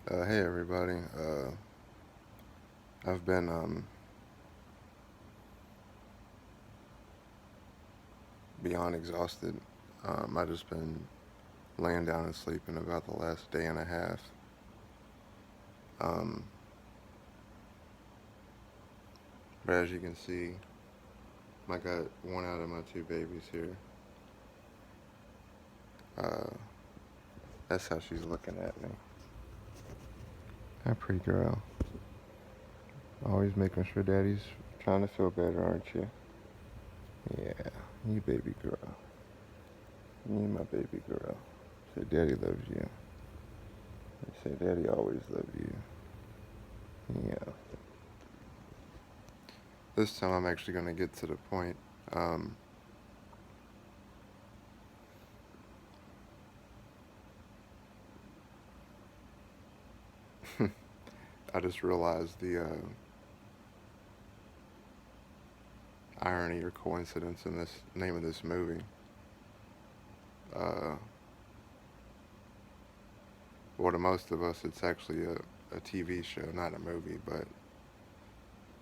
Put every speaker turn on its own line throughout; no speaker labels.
Hey everybody. I've been beyond exhausted. I just been laying down and sleeping about the last day and a half. Um, but as you can see, I got one out of my two babies here. Uh, that's how she's looking at me. That pretty girl. Always making sure daddy's trying to feel better, aren't you? Yeah, you baby girl. You my baby girl. Say daddy loves you. Say daddy always loved you. Yeah. This time I'm actually going to get to the point. Um, I just realized the irony or coincidence in this name of this movie. Uh, well, to most of us, it's actually a TV show, not a movie, but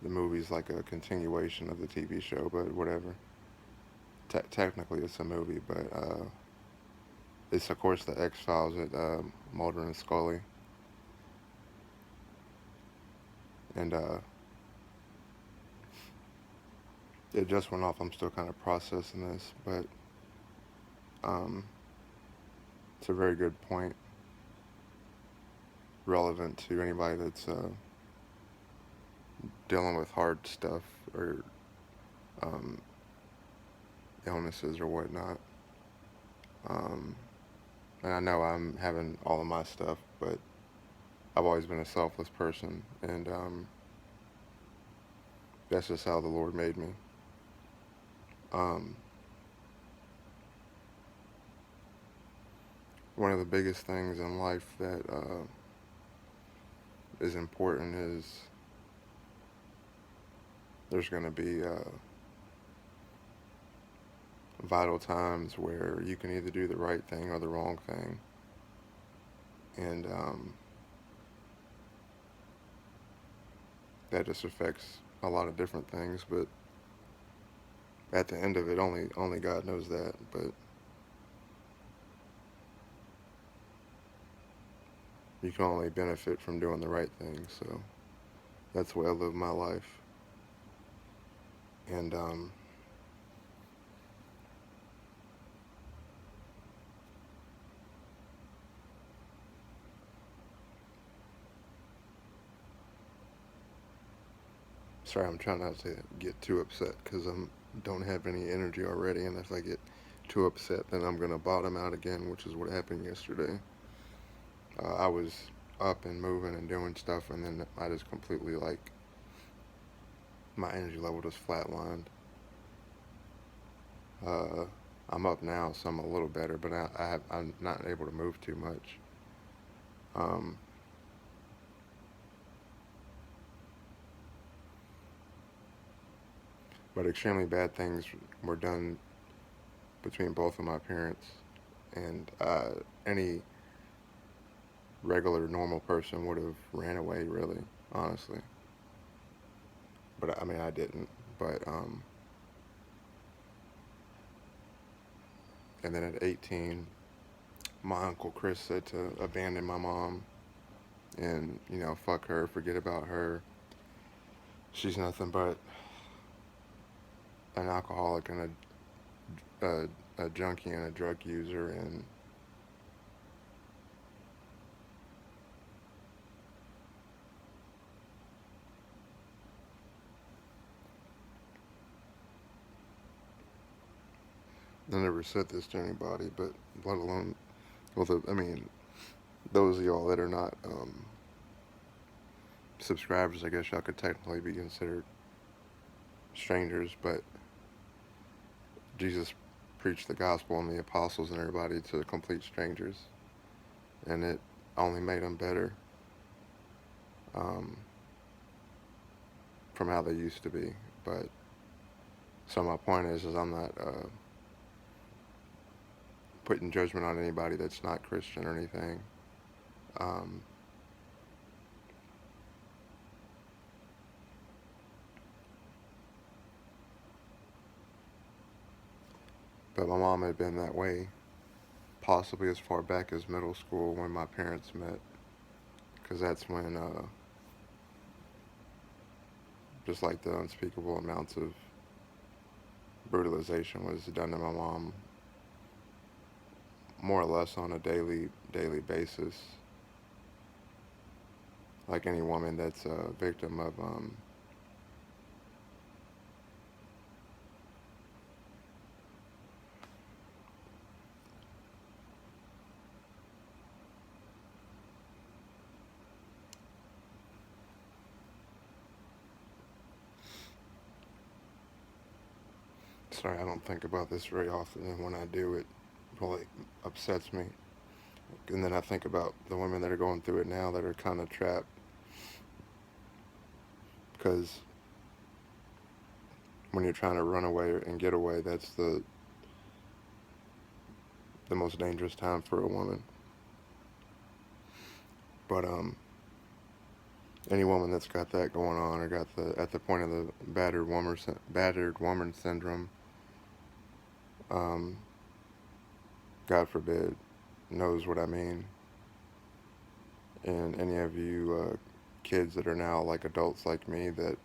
the movie's like a continuation of the TV show, but whatever. Technically, it's a movie, but it's, of course, the X Files with Mulder and Scully. And it just went off. I'm still kind of processing this, but um, it's a very good point, relevant to anybody that's dealing with hard stuff or um, illnesses or whatnot. Um, and I know I'm having all of my stuff, but I've always been a selfless person, and that's just how the Lord made me. Um, One of the biggest things in life that is important is there's going to be vital times where you can either do the right thing or the wrong thing, and that just affects a lot of different things. But at the end of it, only God knows that. But you can only benefit from doing the right thing. So that's the way I live my life. And sorry, I'm trying not to get too upset because I don't have any energy already. And if I get too upset, then I'm gonna bottom out again, which is what happened yesterday. I was up and moving and doing stuff, and then I just completely like my energy level just flatlined. Uh, I'm up now, so I'm a little better, but I'm not able to move too much. Um, but extremely bad things were done between both of my parents, and any regular, normal person would have ran away, really, honestly. But I mean, I didn't. But and then at 18, my uncle Chris said to abandon my mom and fuck her, forget about her. She's nothing but an alcoholic and a junkie and a drug user, and I never said this to anybody, but let alone, well, I mean, those of y'all that are not subscribers, I guess y'all could technically be considered strangers, but Jesus preached the gospel and the apostles and everybody to complete strangers, and it only made them better um, from how they used to be. But so my point is I'm not putting judgment on anybody that's not Christian or anything. Um, But my mom had been that way possibly as far back as middle school when my parents met, because that's when just like the unspeakable amounts of brutalization was done to my mom more or less on a daily basis. Like any woman that's a victim of sorry, I don't think about this very often, and when I do, it really upsets me. And then I think about the women that are going through it now that are kind of trapped because when you're trying to run away and get away, that's the most dangerous time for a woman. But any woman that's got that going on or got the at the point of the battered woman syndrome, um, God forbid, knows what I mean. And any of you kids that are now like adults like me that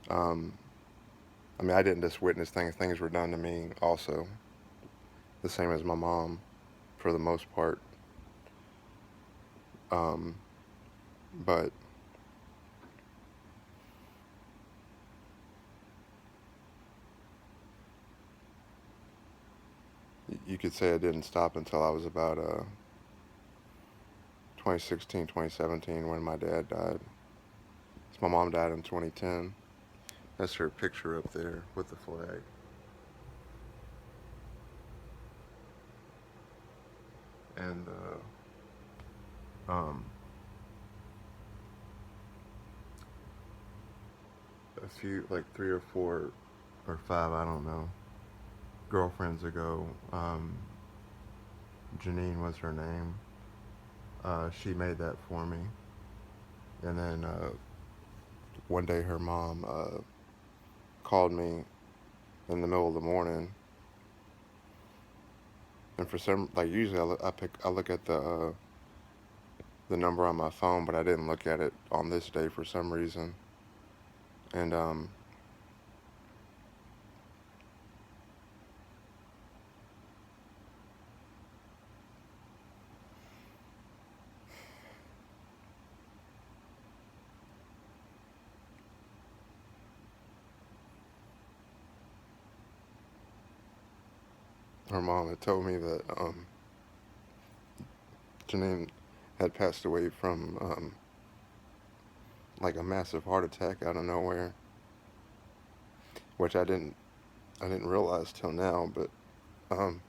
um, I mean, I didn't just witness things; things were done to me also, the same as my mom, for the most part. Um, but you could say it didn't stop until I was about 2016, 2017 when my dad died. So my mom died in 2010. That's her picture up there with the flag. And um, a few, like 3 or 4 or 5, I don't know, girlfriends ago, Janine was her name. She made that for me. And then one day her mom called me in the middle of the morning, and for some, like usually I look at the number on my phone, but I didn't look at it on this day for some reason. And her mom had told me that Janine had passed away from like a massive heart attack out of nowhere, which I didn't realize till now. But um,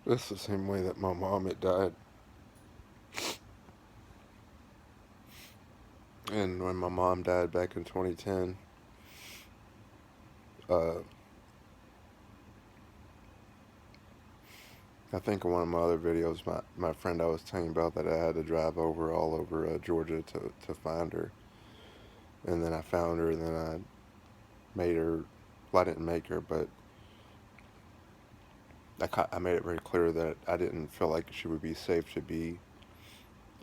it's the same way that my mom had died. And when my mom died back in 2010, uh, I think in one of my other videos, my friend I was telling you about that I had to drive all over Georgia to find her. And then I found her, and then I made her, well, I didn't make her, but I made it very clear that I didn't feel like she would be safe to be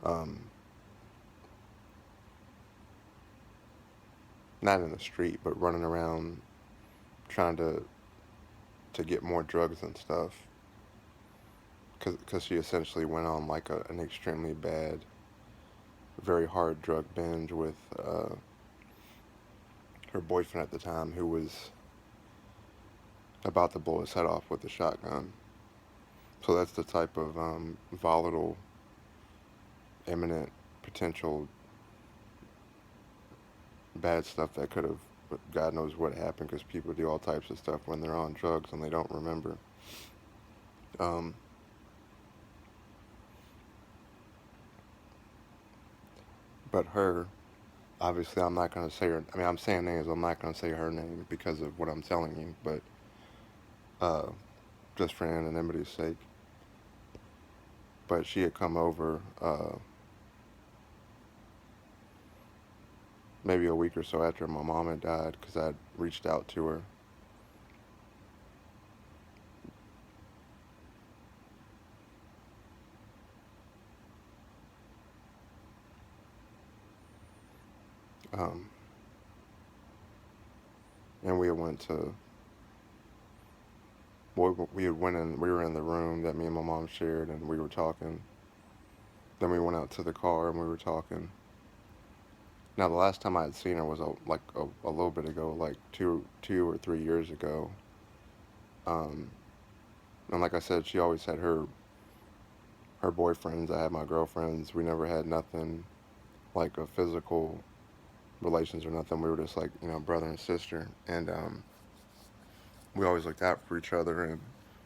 um, not in the street, but running around trying to get more drugs and stuff. Because she essentially went on like an extremely bad, very hard drug binge with her boyfriend at the time, who was about to blow his head off with a shotgun. So that's the type of volatile, imminent potential bad stuff that could have, God knows what happened, because people do all types of stuff when they're on drugs and they don't remember. Um, but her, obviously, I'm not going to say her. I mean, I'm saying names. I'm not going to say her name because of what I'm telling you. But uh, just for anonymity's sake. But she had come over maybe a week or so after my mom had died because I'd reached out to her. Um, and we had went to, well, we had went in, we were in the room that me and my mom shared, and we were talking. Then we went out to the car and we were talking. Now the last time I had seen her was a little bit ago, like 2 or 3 years ago. Um, and like I said, she always had her boyfriends. I had my girlfriends. We never had nothing like a physical relations or nothing. We were just like, brother and sister. And we always looked out for each other, and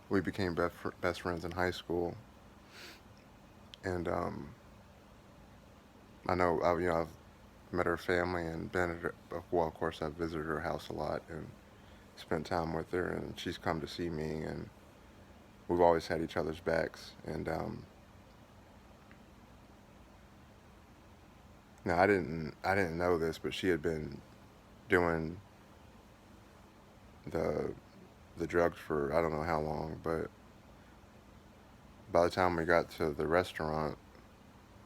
we became best friends in high school. And I know, I've met her family and been at her, well, of course, I've visited her house a lot and spent time with her, and she's come to see me, and we've always had each other's backs. And now I didn't know this, but she had been doing the the drugs for I don't know how long, but by the time we got to the restaurant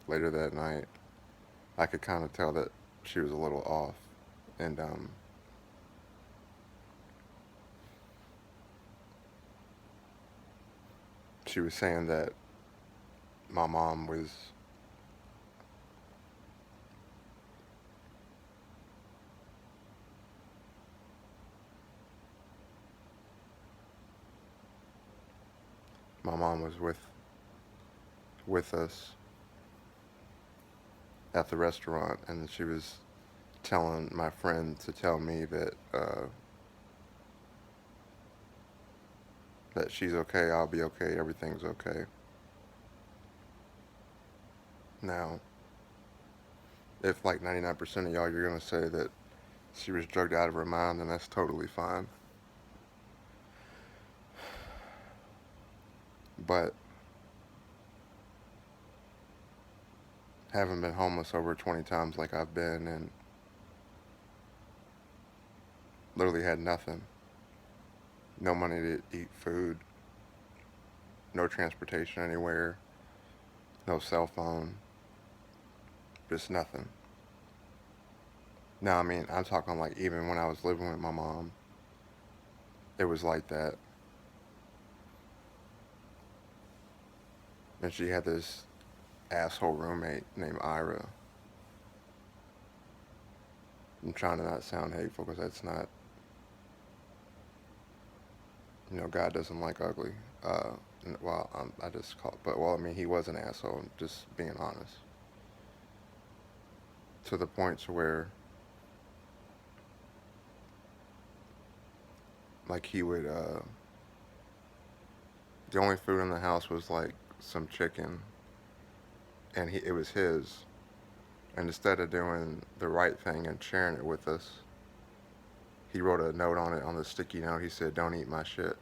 later that night, I could kind of tell that she was a little off. And she was saying that my mom was my mom was with us at the restaurant, and she was telling my friend to tell me that she's okay, I'll be okay, everything's okay. Now, if like 99% of y'all you're gonna say that she was drugged out of her mind, then that's totally fine. But having been homeless over 20 times like I've been, and literally had nothing, no money to eat food, no transportation anywhere, no cell phone, just nothing. Now, I mean, I'm talking like even when I was living with my mom, it was like that. And she had this asshole roommate named Ira. I'm trying to not sound hateful because that's not, God doesn't like ugly. Uh, well, I just call, but well, I mean, he was an asshole. Just being honest, to the point to where, like, he would, the only food in the house was like some chicken, and it was his. And instead of doing the right thing and sharing it with us, he wrote a note on it on the sticky note. He said, "Don't eat my shit.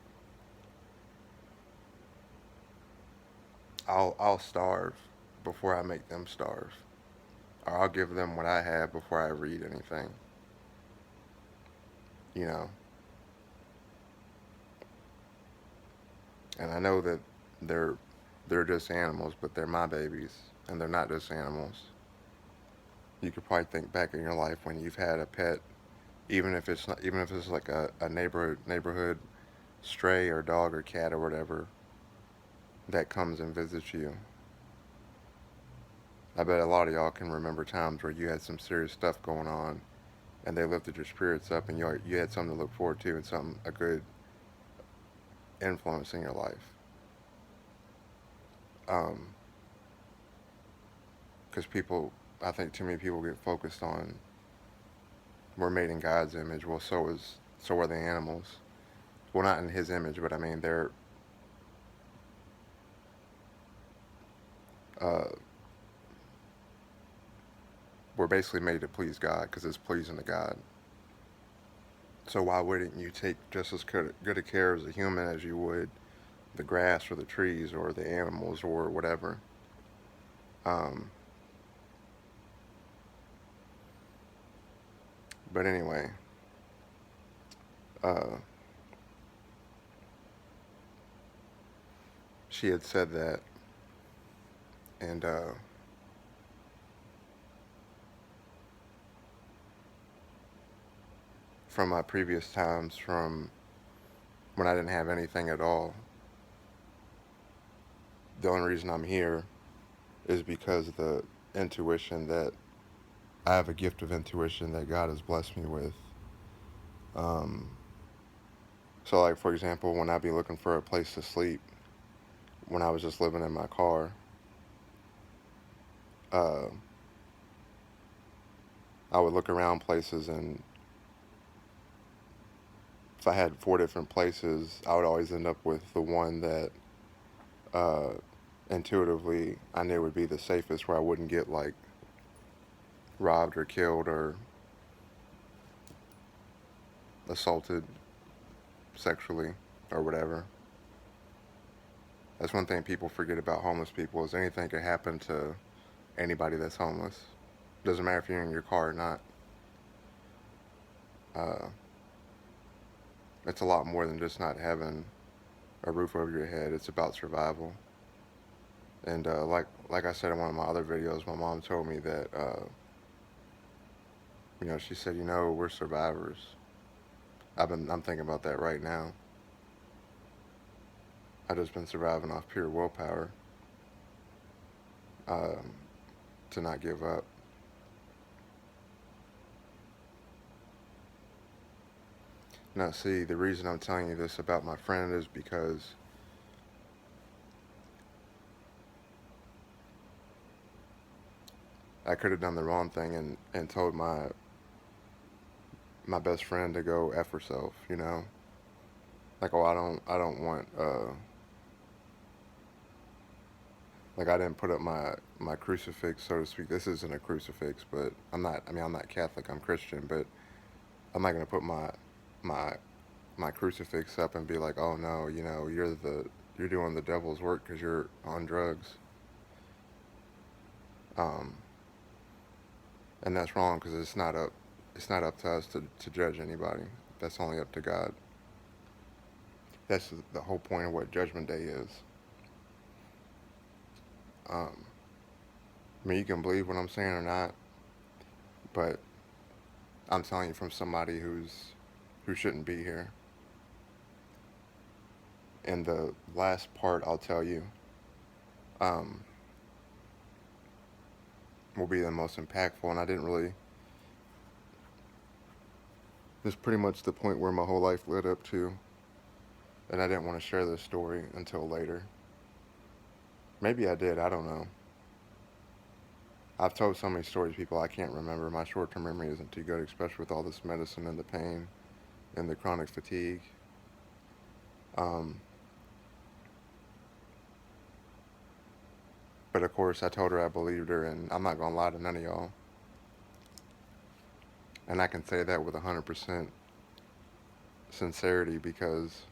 I'll starve before I make them starve, or I'll give them what I have before I ever eat anything." You know, and I know that they're they're just animals, but they're my babies, and they're not just animals. You could probably think back in your life when you've had a pet, even if it's not, even if it's like a neighborhood stray or dog or cat or whatever that comes and visits you. I bet a lot of y'all can remember times where you had some serious stuff going on, and they lifted your spirits up, and you had something to look forward to, and something a good influence in your life. Um, because people, I think too many people get focused on we're made in God's image. Well, so are the animals. Well, not in His image, but I mean uh, we're basically made to please God because it's pleasing to God. So why wouldn't you take just as good a care as a human as you would the grass or the trees or the animals or whatever? Um, but anyway, uh, she had said that, and from my previous times, from when I didn't have anything at all, the only reason I'm here is because of the intuition that I have a gift of intuition that God has blessed me with. Um, so, like, for example, when I be looking for a place to sleep, when I was just living in my car, uh, I would look around places, and if I had 4 different places, I would always end up with the one that uh, intuitively I knew would be the safest, where I wouldn't get like robbed or killed or assaulted sexually or whatever. That's one thing people forget about homeless people is anything could happen to anybody that's homeless. Doesn't matter if you're in your car or not. Uh, it's a lot more than just not having a roof over your head. It's about survival. And like I said in one of my other videos, my mom told me that she said, we're survivors. I'm thinking about that right now. I've just been surviving off pure willpower, um, to not give up. Now, see, the reason I'm telling you this about my friend is because I could have done the wrong thing and told my best friend to go F herself, Like, oh, I don't want, like, I didn't put up my crucifix, so to speak. This isn't a crucifix, but I'm not Catholic, I'm Christian, but I'm not going to put my, my crucifix up and be like, oh no, you're doing the devil's work because you're on drugs. Um, and that's wrong because it's not up to us to judge anybody. That's only up to God. That's the whole point of what Judgment Day is. Um, I mean, you can believe what I'm saying or not, but I'm telling you from somebody who shouldn't be here. And the last part I'll tell you um, will be the most impactful, and I didn't really. This is pretty much the point where my whole life led up to, and I didn't want to share this story until later. Maybe I did. I don't know. I've told so many stories to people I can't remember. My short-term memory isn't too good, especially with all this medicine and the pain and the chronic fatigue. Um, but of course, I told her I believed her, and I'm not gonna lie to none of y'all. And I can say that with 100% sincerity because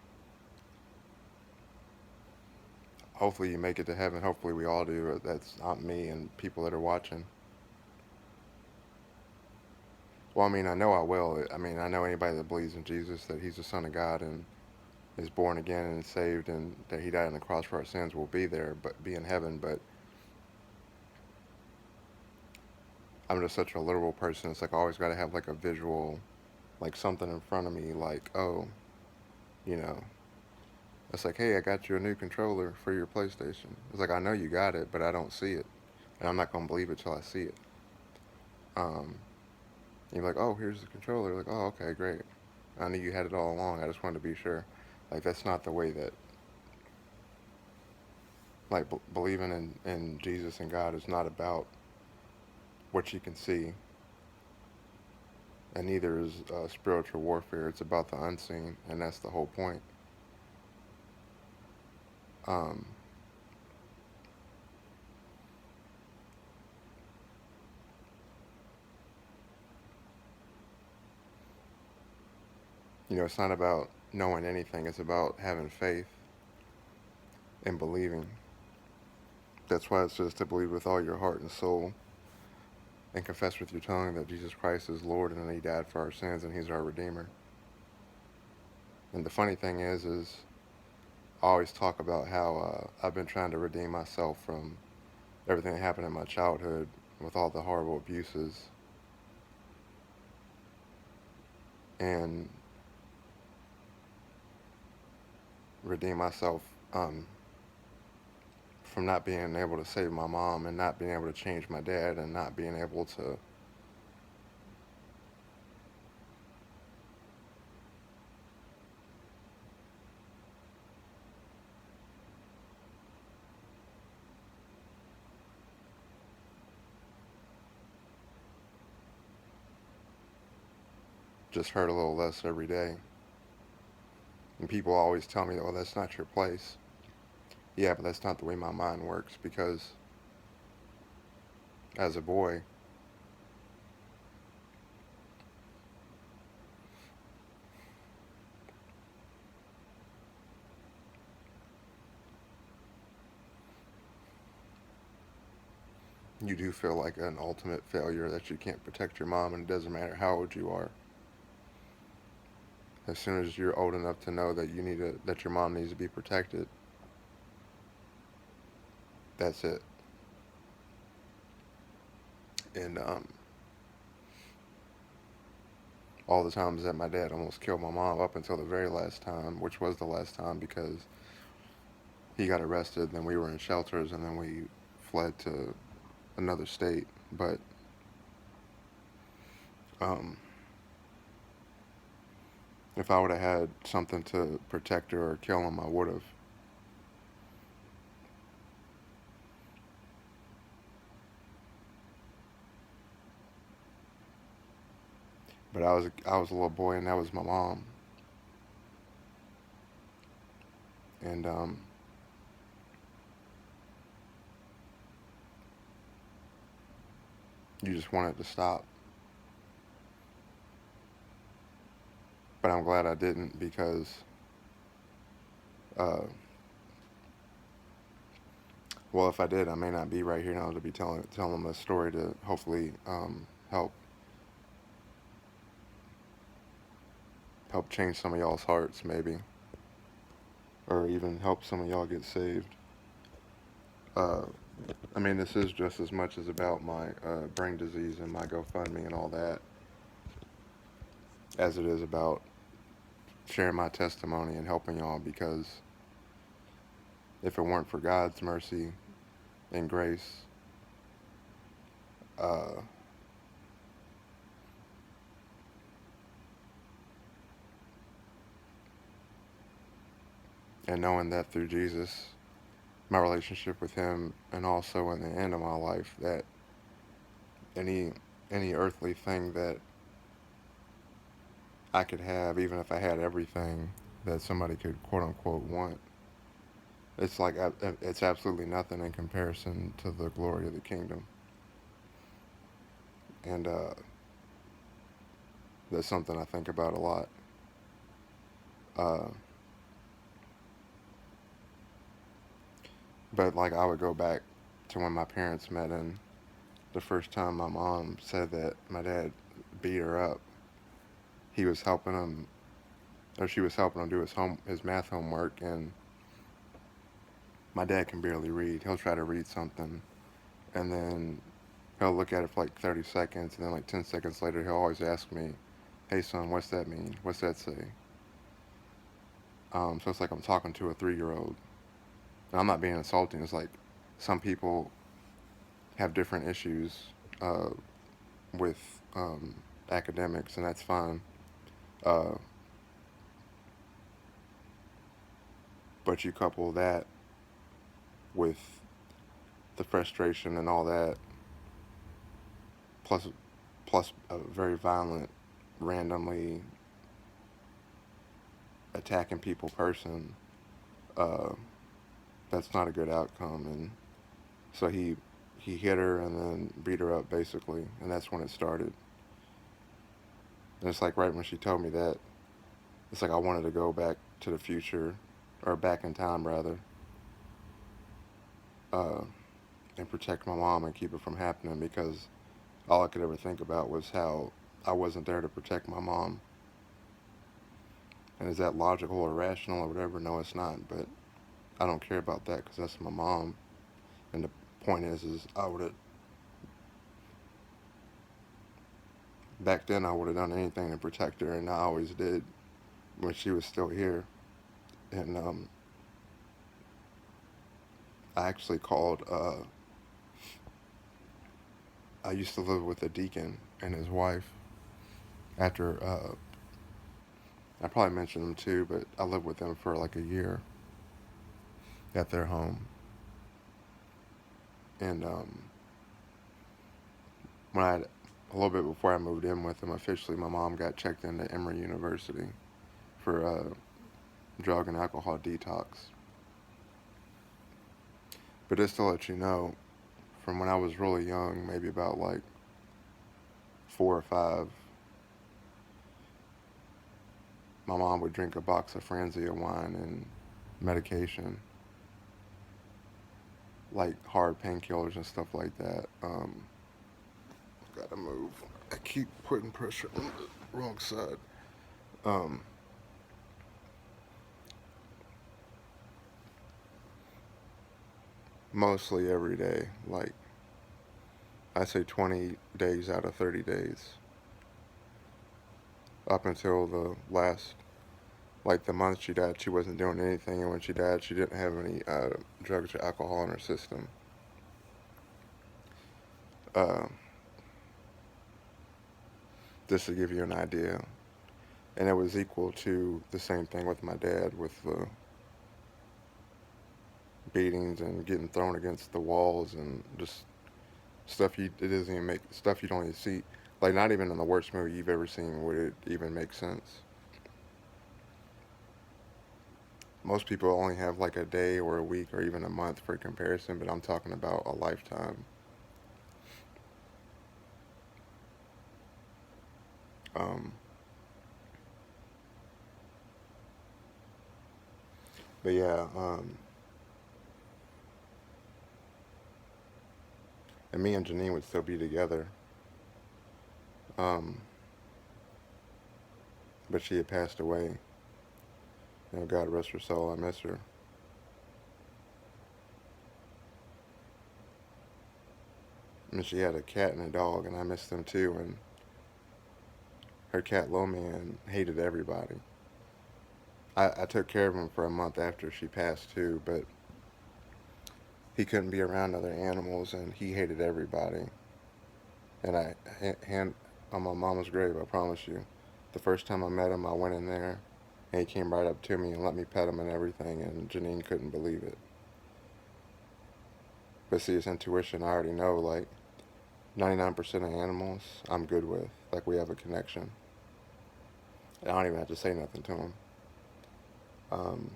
hopefully you make it to heaven. Hopefully we all do. That's not me and people that are watching. Well, I mean, I know I will. I mean, I know anybody that believes in Jesus, that He's the Son of God and is born again and saved, and that He died on the cross for our sins, will be there, but be in heaven. But I'm just such a literal person. It's like I always got to have like a visual, like something in front of me, like, oh, you know, it's like, hey, I got you a new controller for your PlayStation. It's like, I know you got it, but I don't see it, and I'm not gonna believe it till I see it. Um, you're like, oh, here's the controller. Like, oh, okay, great. I knew you had it all along. I just wanted to be sure. Like, that's not the way that, like, believing in Jesus and God is not about what you can see. and neither is spiritual warfare. It's about the unseen, and that's the whole point. Um, it's not about knowing anything. It's about having faith and believing. That's why it says to believe with all your heart and soul and confess with your tongue that Jesus Christ is Lord and that He died for our sins and He's our Redeemer. And the funny thing is I always talk about how I've been trying to redeem myself from everything that happened in my childhood with all the horrible abuses and redeem myself from not being able to save my mom and not being able to change my dad and not being able to just hurt a little less every day. And people always tell me, oh, that's not your place. Yeah, but that's not the way my mind works because as a boy, you do feel like an ultimate failure that you can't protect your mom, and it doesn't matter how old you are. As soon as you're old enough to know that that your mom needs to be protected, that's it. And all the times that my dad almost killed my mom up until the very last time, which was the last time because he got arrested, then we were in shelters, and then we fled to another state. But um, if I would have had something to protect her or kill him, I would have. But I was a little boy, and that was my mom, and you just want it to stop. But I'm glad I didn't because uh, well, if I did, I may not be right here now to be telling them a story to hopefully help change some of y'all's hearts, maybe, or even help some of y'all get saved. Uh, I mean, this is just as much as about my brain disease and my GoFundMe and all that, as it is about sharing my testimony and helping y'all. Because if it weren't for God's mercy and grace, uh, and knowing that through Jesus, my relationship with Him, and also in the end of my life, that any any earthly thing that I could have, even if I had everything that somebody could quote unquote want, it's like it's absolutely nothing in comparison to the glory of the kingdom. And that's something I think about a lot. Uh, but like I would go back to when my parents met, and the first time my mom said that my dad beat her up, he was helping him, or she was helping him do his math homework, and my dad can barely read. He'll try to read something, and then he'll look at it for like 30 seconds, and then like 10 seconds later, he'll always ask me, "Hey son, what's that mean? What's that say?" So it's like I'm talking to a 3-year old. And I'm not being insulting. It's like some people have different issues uh, with academics, and that's fine. Uh, but you couple that with the frustration and all that, plus plus a very violent randomly attacking people person, uh, that's not a good outcome. And so he hit her and then beat her up basically, and that's when it started. And it's like right when she told me that, it's like I wanted to go back to the future, or back in time rather, uh, and protect my mom and keep it from happening, because all I could ever think about was how I wasn't there to protect my mom. And is that logical or rational or whatever? No, it's not. But I don't care about that because that's my mom. And the point is I would have, back then I would have done anything to protect her, and I always did when she was still here. And I actually called. I used to live with a deacon and his wife. After I probably mentioned them too, but I lived with them for like a year at their home. And when I a little bit before I moved in with them officially, my mom got checked into Emory University for drug and alcohol detox. But just to let you know, from when I was really young, maybe about like 4 or 5, my mom would drink a box of Franzia wine and medication, like hard painkillers and stuff like that. Gotta move. I keep putting pressure on the wrong side. Um, Mostly every day, like I say 20 days out of 30 days, up until the last, like the month she died, she wasn't doing anything, and when she died, she didn't have any drugs or alcohol in her system. Uh, just to give you an idea, and it was equal to the same thing with my dad, with the beatings and getting thrown against the walls and just stuff you it doesn't even make stuff you don't even see. Like not even in the worst movie you've ever seen would it even make sense. Most people only have like a day or a week or even a month for comparison, but I'm talking about a lifetime. Um, but yeah, and me and Janine would still be together. Um, but she had passed away. You know, God rest her soul. I miss her. And she had a cat and a dog, and I missed them too. And her cat Loman hated everybody. I took care of him for a month after she passed too, but he couldn't be around other animals, and he hated everybody. And hand on my mama's grave, I promise you, the first time I met him, I went in there, and he came right up to me and let me pet him and everything, and Janine couldn't believe it. But see, it's intuition. I already know, like, 99% of animals I'm good with. Like, we have a connection. I don't even have to say nothing to them. Um,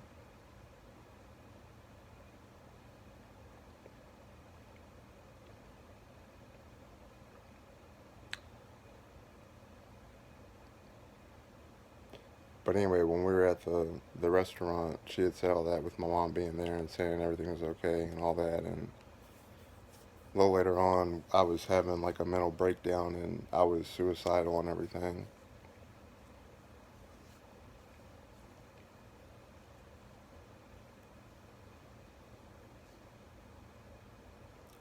but anyway, when we were at the restaurant, she had said all that with my mom being there and saying everything was okay and all that. And a little later on, I was having like a mental breakdown and I was suicidal and everything.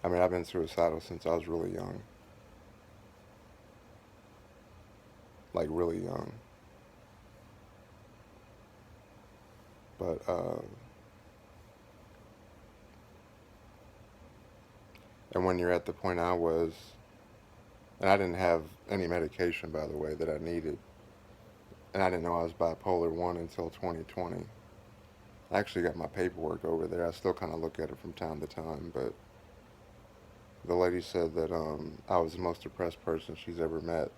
I mean, I've been suicidal since I was really young, like really young. But and when you're at the point I was, and I didn't have any medication, by the way, that I needed, and I didn't know I was bipolar 1 until 2020. I actually got my paperwork over there. I still kind of look at it from time to time, but the lady said that I was the most depressed person she's ever met,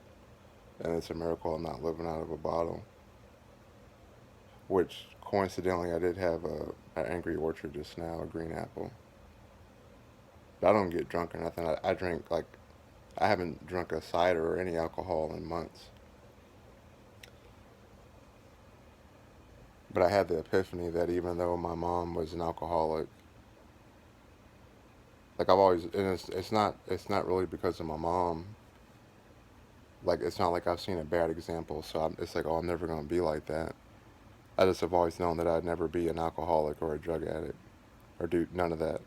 and it's a miracle I'm not living out of a bottle. Which coincidentally, I did have an Angry Orchard just now, a green apple. But I don't get drunk or nothing. I drink like I haven't drunk a cider or any alcohol in months. But I had the epiphany that even though my mom was an alcoholic, like I've always, and it's not really because of my mom. Like it's not like I've seen a bad example, so it's like, oh, I'm never gonna be like that. I just have always known that I'd never be an alcoholic or a drug addict or do none of that.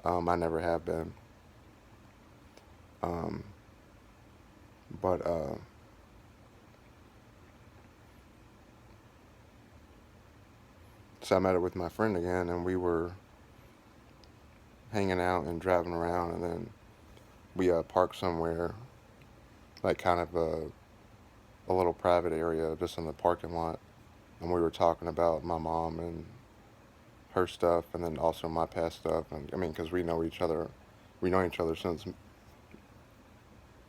I never have been. Um, but so I met up with my friend again, and we were hanging out and driving around, and then we parked somewhere, like kind of a little private area just in the parking lot, and we were talking about my mom and her stuff, and then also my past stuff, and I mean, because we know each other since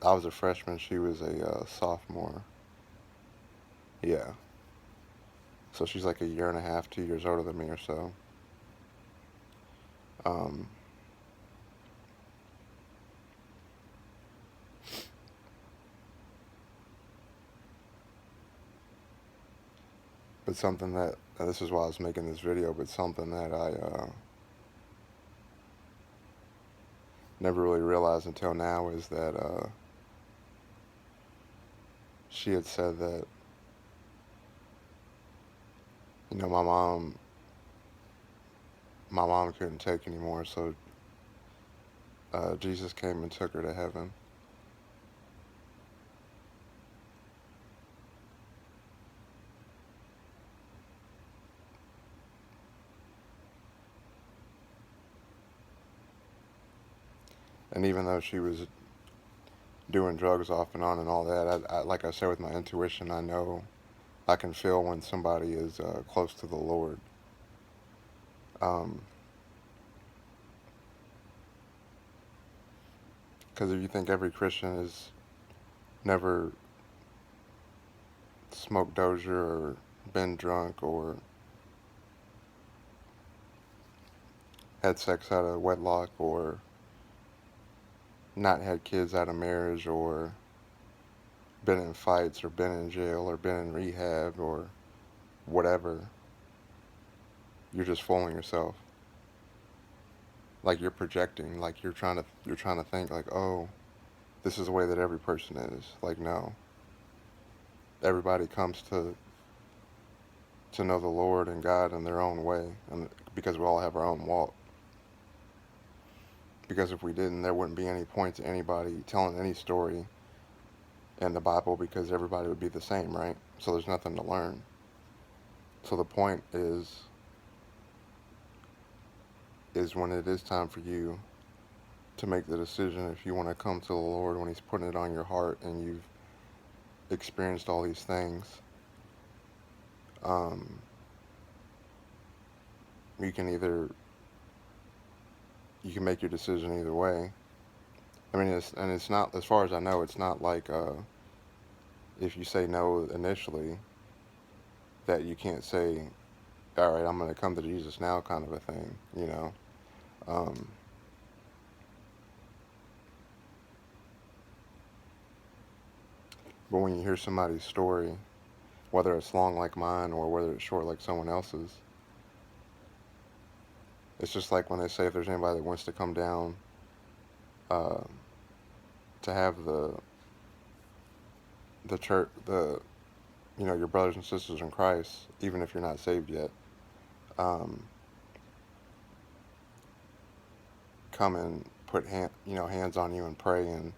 I was a freshman, she was a sophomore. Yeah, so she's like a year and a half, 2 years older than me or so. Um, but something that this is why I was making this video, but something that I never really realized until now is that she had said that, you know, my mom couldn't take anymore, so Jesus came and took her to heaven. And even though she was doing drugs off and on and all that, like I said, with my intuition, I know I can feel when somebody is close to the Lord. Um, because if you think every Christian has never smoked Doja or been drunk or had sex out of wedlock or not had kids out of marriage or been in fights or been in jail or been in rehab or whatever, you're just fooling yourself. Like you're projecting, like you're trying to think like, oh, this is the way that every person is. Like no, everybody comes to know the Lord and God in their own way, and because we all have our own walk. Because if we didn't, there wouldn't be any point to anybody telling any story in the Bible because everybody would be the same, right? So there's nothing to learn. So the point is when it is time for you to make the decision if you want to come to the Lord when He's putting it on your heart and you've experienced all these things, um, you can either you can make your decision either way. I mean, it's not, as far as I know, it's not like if you say no initially that you can't say, all right, I'm going to come to Jesus now, kind of a thing, you know. Um, but when you hear somebody's story, whether it's long like mine or whether it's short like someone else's, it's just like when they say if there's anybody that wants to come down uh, to have the church, your brothers and sisters in Christ, even if you're not saved yet, um, come and put hands on you and pray and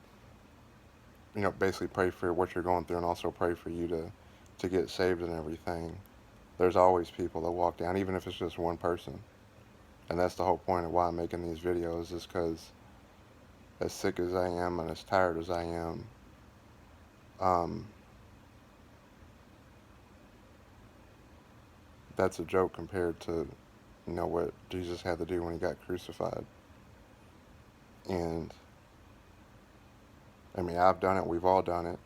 basically pray for what you're going through and also pray for you to get saved and everything. There's always people that walk down, even if it's just one person. And that's the whole point of why I'm making these videos, is because as sick as I am and as tired as I am, um, that's a joke compared to what Jesus had to do when He got crucified. And I mean, I've done it, we've all done it.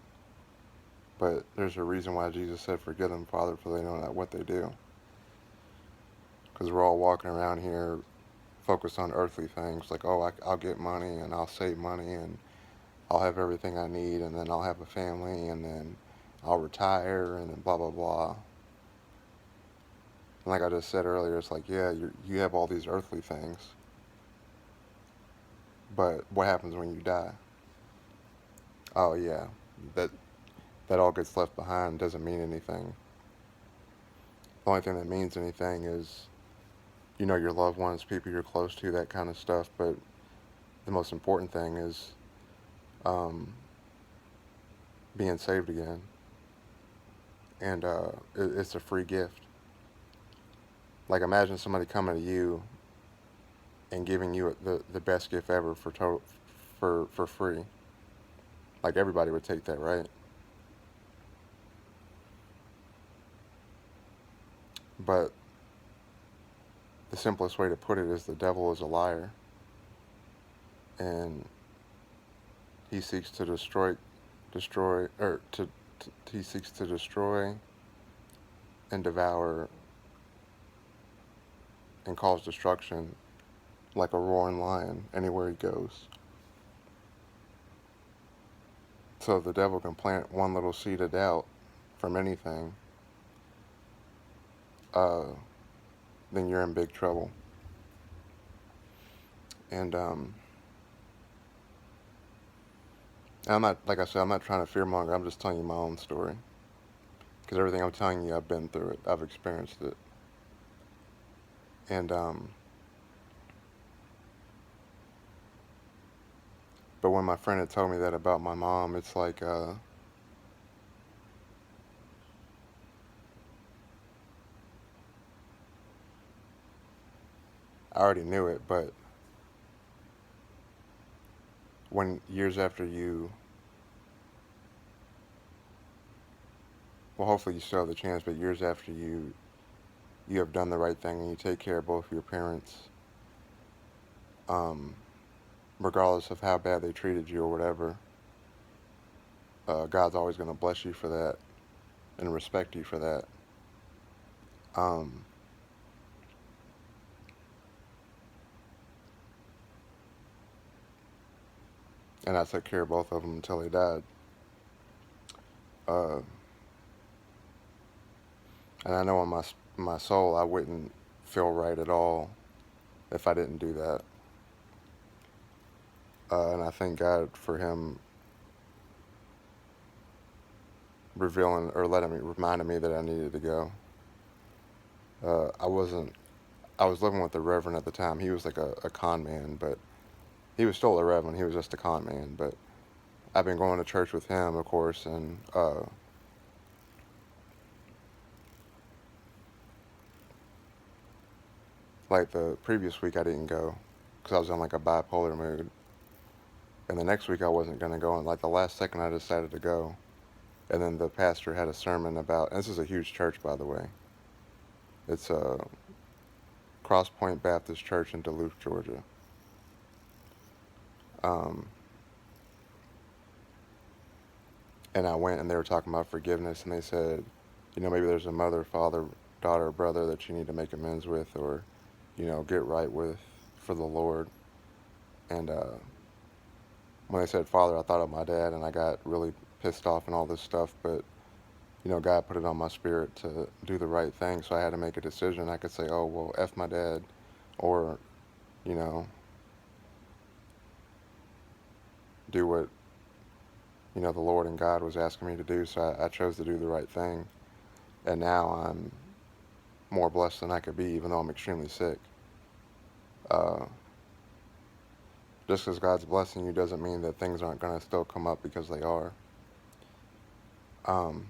But there's a reason why Jesus said, "Forgive them, Father, for they know not what they do." Because we're all walking around here focused on earthly things, like, oh, I'll get money and I'll save money and I'll have everything I need and then I'll have a family and then I'll retire and then blah blah blah. And like I just said earlier, it's like, yeah, you have all these earthly things, but what happens when you die? Oh yeah, that that all gets left behind. Doesn't mean anything. The only thing that means anything is, you know, your loved ones, people you're close to, that kind of stuff. But the most important thing is um, being saved again, and it's a free gift. Like, imagine somebody coming to you and giving you the best gift ever for free. Like, everybody would take that, right? But the simplest way to put it is the devil is a liar, and he seeks to destroy, or he seeks to destroy and devour and cause destruction like a roaring lion anywhere he goes. So if the devil can plant one little seed of doubt from anything, uh, then you're in big trouble. And I'm not, like I said, I'm not trying to fearmonger. I'm just telling you my own story. Because everything I'm telling you, I've been through it. I've experienced it. And but when my friend had told me that about my mom, it's like I already knew it. But when years after you, well, hopefully you still have the chance, but years after you have done the right thing and you take care of both your parents, um, regardless of how bad they treated you or whatever, God's always going to bless you for that and respect you for that. Um, and I took care of both of them until they died. Uh, and I know in my soul I wouldn't feel right at all if I didn't do that. And I thank God for Him revealing or reminding me that I needed to go. I wasn't. I was living with the Reverend at the time. He was like a con man, but he was still a Reverend. He was just a con man. But I've been going to church with him, of course, and like the previous week I didn't go because I was in like a bipolar mood. And the next week I wasn't going to go, and like the last second I decided to go. And then the pastor had a sermon about, and this is a huge church, by the way. It's a Cross Point Baptist Church in Duluth, Georgia. Um, and I went, and they were talking about forgiveness, and they said, you know, maybe there's a mother, father, daughter, brother that you need to make amends with, or, you know, get right with for the Lord. And when they said father, I thought of my dad, and I got really pissed off and all this stuff, but you know, God put it on my spirit to do the right thing, so I had to make a decision. I could say, oh, well, F my dad, or, you know, do what, you know, the Lord and God was asking me to do, so I chose to do the right thing. And now I'm more blessed than I could be, even though I'm extremely sick. Uh, just because God's blessing you doesn't mean that things aren't going to still come up, because they are. Um,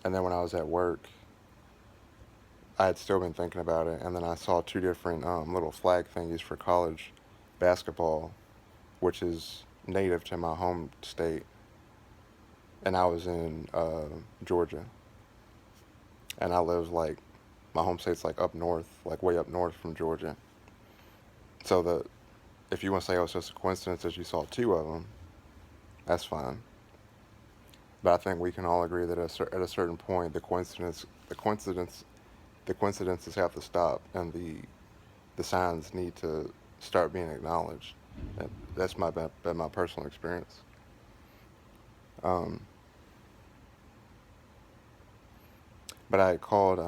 and then when I was at work, I had still been thinking about it, and then I saw two different little flag thingies for college basketball, which is native to my home state, and I was in Georgia, and I live like, my home state's like up north, like way up north from Georgia. So if you want to say, oh, it's just a coincidence that you saw two of them, that's fine. But I think we can all agree that at a certain point, the coincidences have to stop, and the signs need to start being acknowledged. And that's been my personal experience. Um, but I had called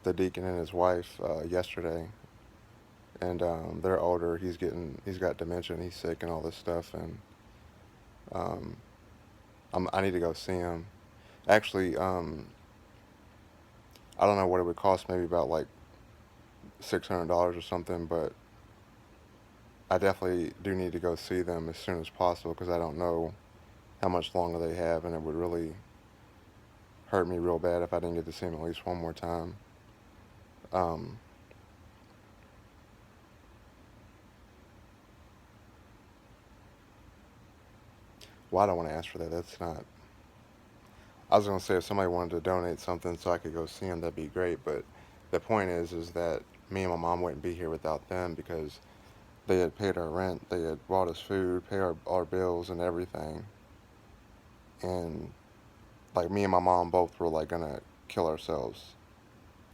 the deacon and his wife yesterday, and they're older. He's got dementia, and he's sick, and all this stuff, and um, I need to go see him. Actually, I don't know what it would cost. Maybe about like $600 or something, but I definitely do need to go see them as soon as possible because I don't know how much longer they have, and it would really hurt me real bad if I didn't get to see him at least one more time. Um, well, I don't want to ask for that. That's not. I was gonna say if somebody wanted to donate something so I could go see him, that'd be great. But the point is that me and my mom wouldn't be here without them because they had paid our rent, they had bought us food, paid our bills and everything, and like me and my mom both were like gonna kill ourselves,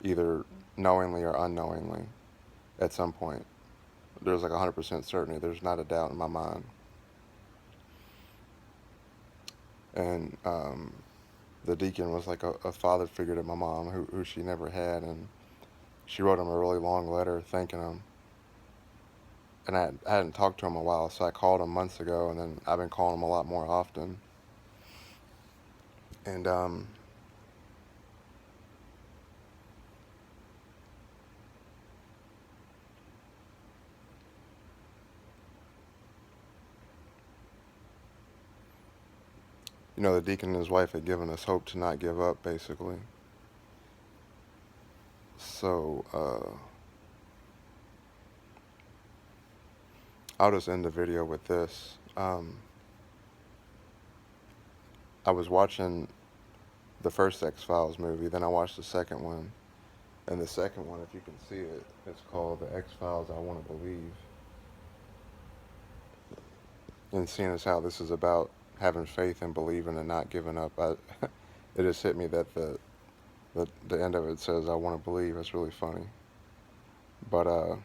either knowingly or unknowingly, at some point. There's like 100% certainty. There's not a doubt in my mind. And the deacon was like a father figure to my mom who she never had, and she wrote him a really long letter thanking him. And I hadn't talked to him in a while, so I called him months ago, and then I've been calling him a lot more often. And the deacon and his wife had given us hope to not give up, basically. So I'll just end the video with this. I was watching the first X-Files movie, then I watched the second one. And the second one, if you can see it, it's called The X-Files I Want to Believe. And seeing as how this is about having faith and believing and not giving up, it just hit me that the end of it says I want to believe. It's really funny. But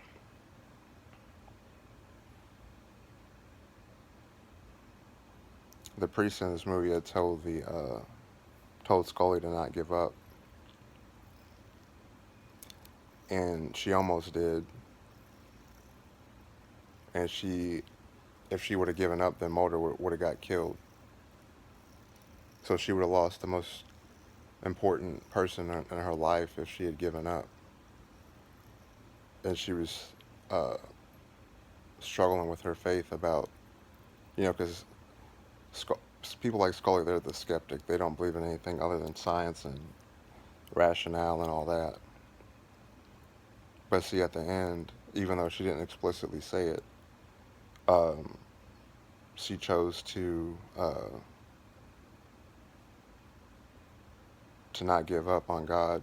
the priest in this movie had told Scully to not give up, and she almost did. And if she would have given up, then Mulder would have got killed. So she would have lost the most important person in her life if she had given up. And she was uh, struggling with her faith about, because people like Scully, they're the skeptic. They don't believe in anything other than science and rationale and all that. But see, at the end, even though she didn't explicitly say it, um, she chose to not give up on God,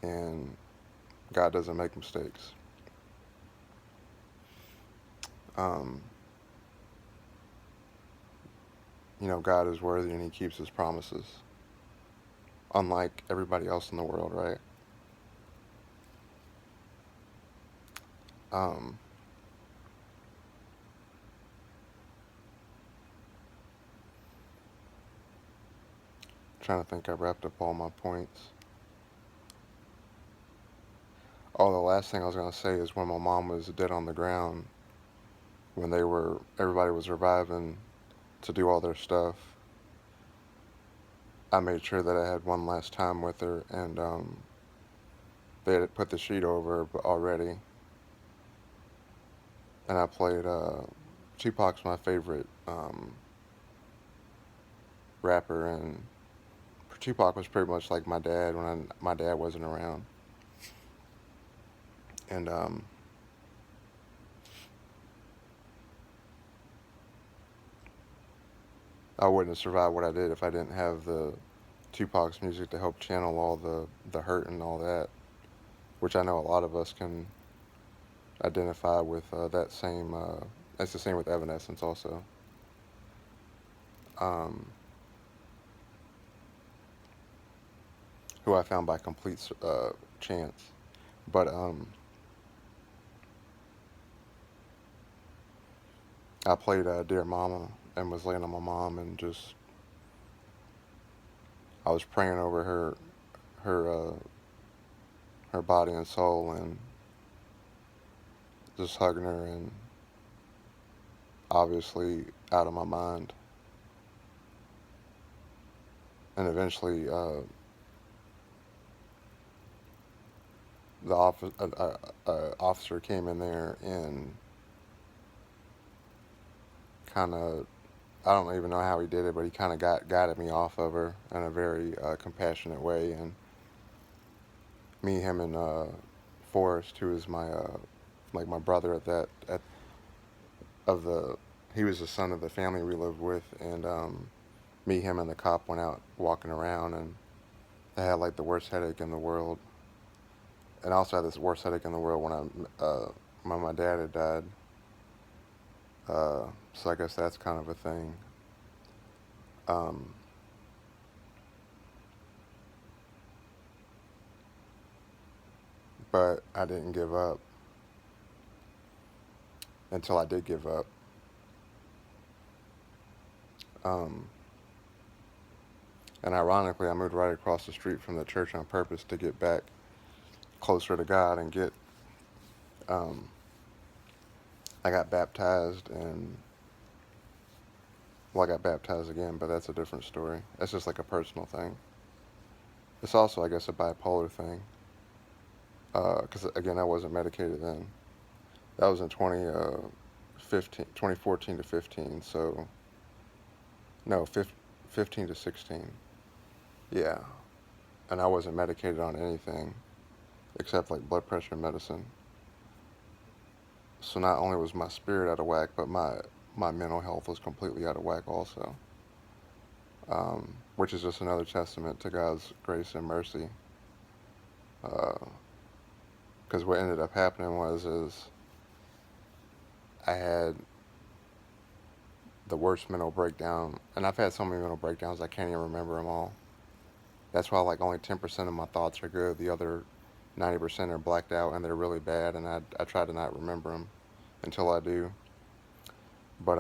and God doesn't make mistakes. Um, God is worthy and He keeps His promises, unlike everybody else in the world, right? Um, Trying to think, I wrapped up all my points. Oh, the last thing I was gonna say is when my mom was dead on the ground, when everybody was reviving to do all their stuff, I made sure that I had one last time with her, and they had put the sheet over her already, and I played. Tupac's my favorite rapper, and Tupac was pretty much like my dad when my dad wasn't around, and I wouldn't have survived what I did if I didn't have the Tupac's music to help channel all the hurt and all that, which I know a lot of us can identify with that same. That's the same with Evanescence also. um, who I found by complete chance. But I played Dear Mama and was laying on my mom and just I was praying over her her body and soul and just hugging her and obviously out of my mind. And eventually the officer came in there and kind of I don't even know how he did it, but he kind of guided me off of her in a very compassionate way. And me, him, and Forrest, who is my like my brother at that at of the he was the son of the family we lived with, and me, him, and the cop went out walking around, and I had like the worst headache in the world, and I also had this worst headache in the world when my dad had died. So I guess that's kind of a thing. Um, but I didn't give up until I did give up. Um, and ironically, I moved right across the street from the church on purpose to get back closer to God and get. Um, I got baptized and well, I got baptized again, but that's a different story. That's just like a personal thing. It's also, I guess, a bipolar thing. Because again, I wasn't medicated then. That was in 2014 to 15. So no, 15 to 16. Yeah, and I wasn't medicated on anything except like blood pressure medicine. So not only was my spirit out of whack, but my mental health was completely out of whack also. Which is just another testament to God's grace and mercy. Because what ended up happening is I had the worst mental breakdown, and I've had so many mental breakdowns I can't even remember them all. That's why like only 10% of my thoughts are good. The other 90% are blacked out and they're really bad, and I try to not remember them until I do. But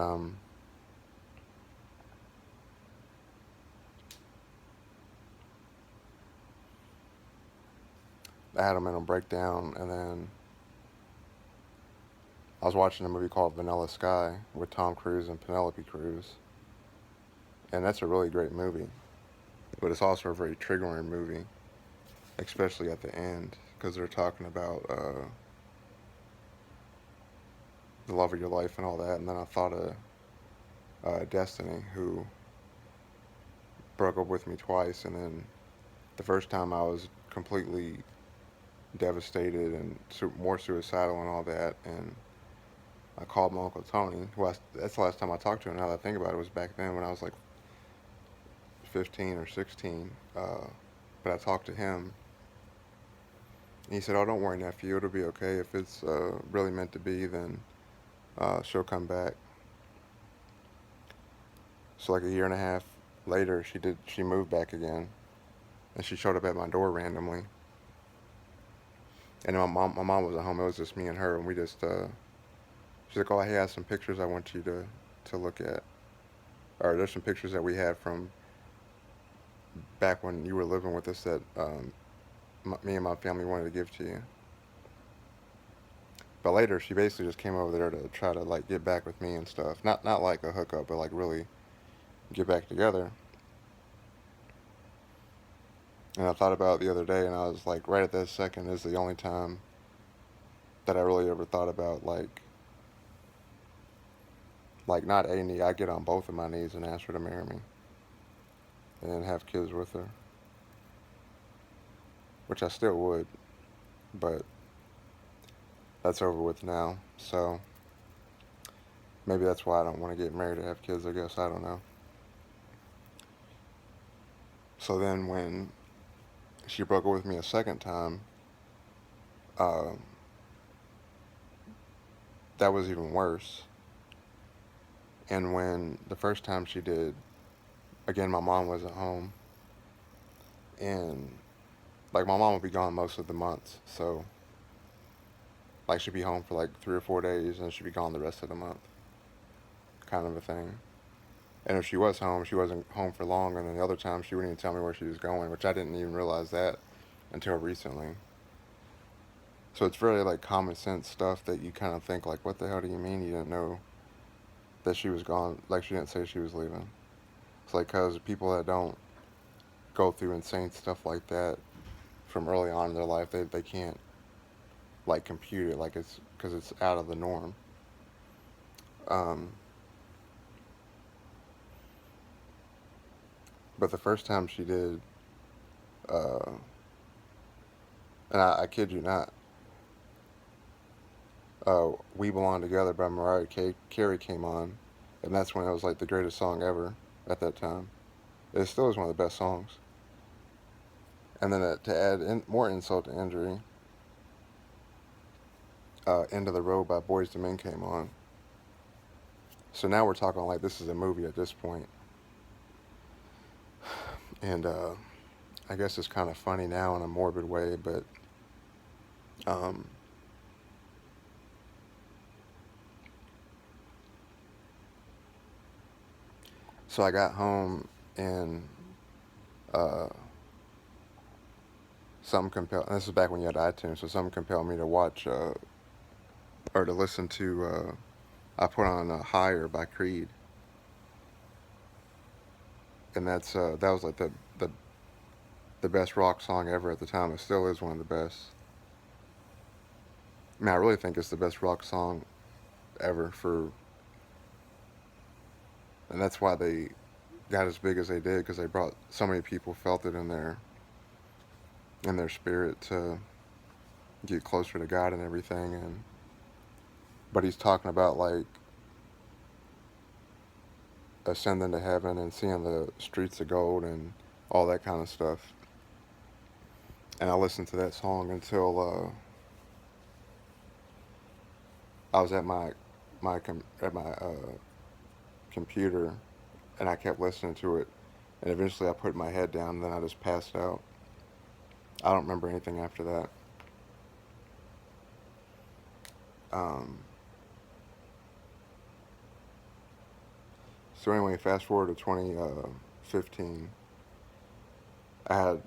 I had a mental breakdown, and then I was watching a movie called Vanilla Sky with Tom Cruise and Penelope Cruz, and that's a really great movie. But it's also a very triggering movie, especially at the end, because they're talking about the love of your life and all that. And then I thought of Destiny, who broke up with me twice, and then the first time I was completely devastated and more suicidal and all that. And I called my Uncle Tony, that's the last time I talked to him. Now that I think about it, was back then when I was like 15 or 16. But I talked to him. And he said, "Oh, don't worry, nephew. It'll be okay. If it's really meant to be, then she'll come back." So like a year and a half later, she moved back again, and she showed up at my door randomly. And my mom was at home. It was just me and her, and we just she's like, "Oh, hey, I have some pictures I want you to look at. Or there's some pictures that we had from back when you were living with us that me and my family wanted to give to you." But later, she basically just came over there to try to like get back with me and stuff. Not like a hookup, but like really get back together. And I thought about it the other day, and I was like, right at that second is the only time that I really ever thought about like not a knee. I get on both of my knees and ask her to marry me, and then have kids with her, which I still would, but that's over with now. So maybe that's why I don't want to get married to have kids. I guess I don't know. So then when she broke up with me a second time, uh, that was even worse. And when the first time she did, again, my mom wasn't home, and like my mom would be gone most of the months, so like she'd be home for like 3 or 4 days, and she'd be gone the rest of the month, kind of a thing. And if she was home, she wasn't home for long, and then the other time she wouldn't even tell me where she was going, which I didn't even realize that until recently. So it's really like common sense stuff that you kind of think like, what the hell do you mean you didn't know that she was gone? Like she didn't say she was leaving. It's like because people that don't go through insane stuff like that from early on in their life, they can't like compute it like it's because it's out of the norm. Um, but the first time she did, uh, and I kid you not, "We Belong Together" by Carey came on, and that's when it was like the greatest song ever at that time. It still is one of the best songs. And then to add more insult to injury, "End of the Road" by Boyz II Men came on. So now we're talking like this is a movie at this point, and I guess it's kind of funny now in a morbid way, but um, so I got home and uh, something compelled. This is back when you had iTunes, so something compelled me to watch or to listen to. I put on "Higher" by Creed, and that was like the the best rock song ever at the time. It still is one of the best. I mean, I really think it's the best rock song ever and that's why they got as big as they did because they brought so many people felt it in their spirit to get closer to God and everything. And but he's talking about like ascending to heaven and seeing the streets of gold and all that kind of stuff. And I listened to that song until I was at my computer, and I kept listening to it. And eventually, I put my head down, and then I just passed out. I don't remember anything after that. Um, so anyway, fast forward to 2015. I had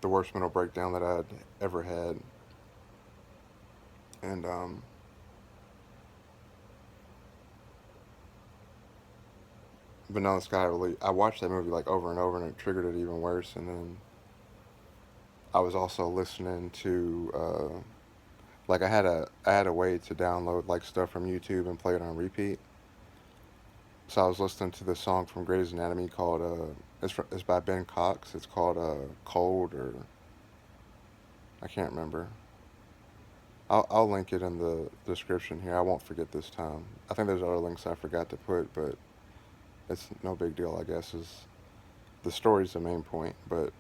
the worst mental breakdown that I'd ever had, and Vanilla Sky really. I watched that movie like over and over, and it triggered it even worse. And then I was also listening to like I had a way to download like stuff from YouTube and play it on repeat. So I was listening to this song from Grey's Anatomy called it's by Ben Cox. It's called Cold, or I can't remember. I'll link it in the description here. I won't forget this time. I think there's other links I forgot to put, but it's no big deal. I guess is the story's the main point, but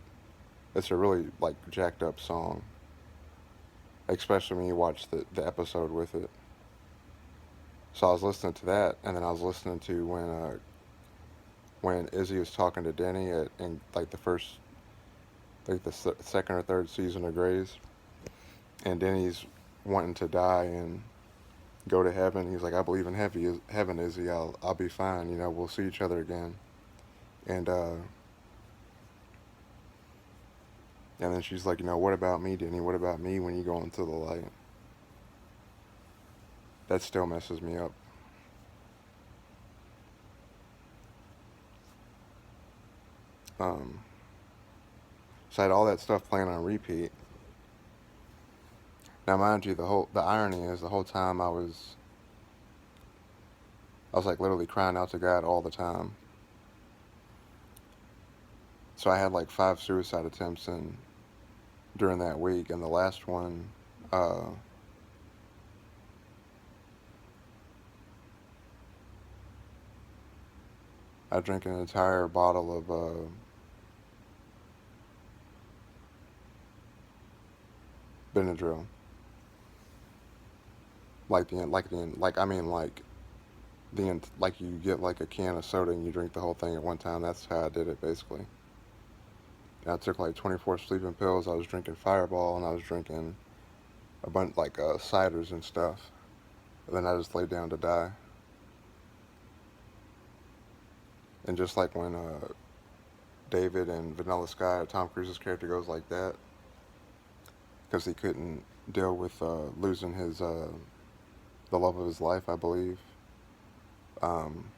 it's a really like jacked up song, especially when you watch the episode with it. So I was listening to that, and then I was listening to when Izzy was talking to Denny in like the first, like the second or third season of Grey's, and Denny's wanting to die and go to heaven. He's like, I believe in heaven, Izzy. I'll be fine. You know, we'll see each other again. And and then she's like, you know, what about me, Denny? What about me when you go into the light? That still messes me up. Um, so I had all that stuff playing on repeat. Now, mind you, the irony is the whole time I was like literally crying out to God all the time. So I had like 5 suicide attempts during that week, and the last one, uh, I drank an entire bottle of Benadryl. Like I mean like like you get like a can of soda and you drink the whole thing at one time. That's how I did it basically. And I took like 24 sleeping pills. I was drinking Fireball and I was drinking a bunch like ciders and stuff. And then I just laid down to die. And just like when David and Vanilla Sky, Tom Cruise's character, goes like that because he couldn't deal with losing his the love of his life, I believe. Um,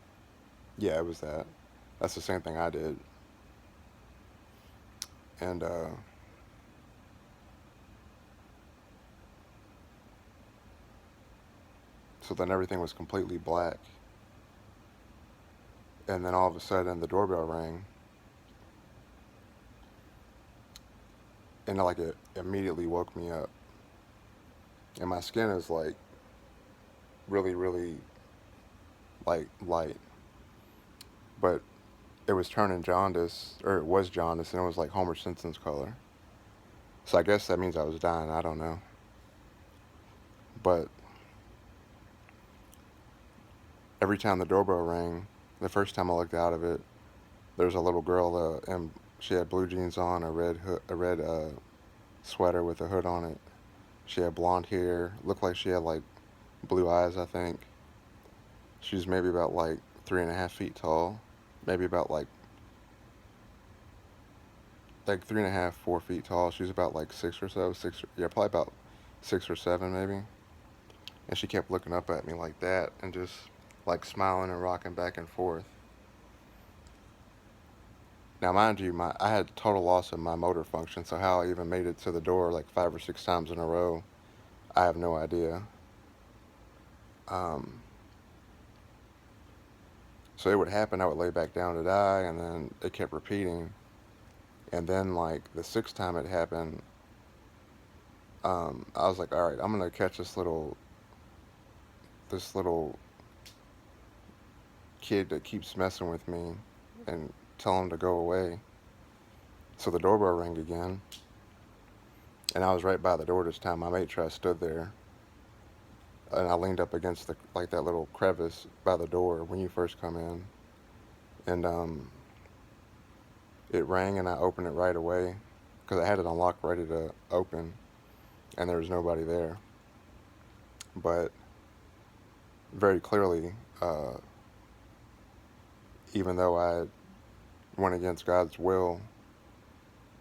yeah, it was that. That's the same thing I did. And so then everything was completely black. And then all of a sudden the doorbell rang, and like it immediately woke me up. And my skin is like really, really like light, but it was turning jaundice, or it was jaundice, and it was like Homer Simpson's color. So I guess that means I was dying. I don't know. But every time the doorbell rang, the first time I looked out of it, there was a little girl, and she had blue jeans on, a red sweater with a hood on it. She had blonde hair, looked like she had like blue eyes, I think. She's maybe about like 3.5 feet tall, maybe about like 3.5, 4 feet tall. She's about like six or so, yeah, probably about 6 or 7 maybe. And she kept looking up at me like that and just like smiling and rocking back and forth. Now, mind you, I had total loss of my motor function, so how I even made it to the door like 5 or 6 times in a row, I have no idea. Um, so it would happen, I would lay back down to die, and then it kept repeating. And then, like, the sixth time it happened, I was like, all right, I'm gonna catch this little kid that keeps messing with me and tell him to go away. So the doorbell rang again, and I was right by the door this time. My mate tried stood there, and I leaned up against the like that little crevice by the door when you first come in, and it rang, and I opened it right away because I had it unlocked, ready to open, and there was nobody there. But very clearly, uh, even though I went against God's will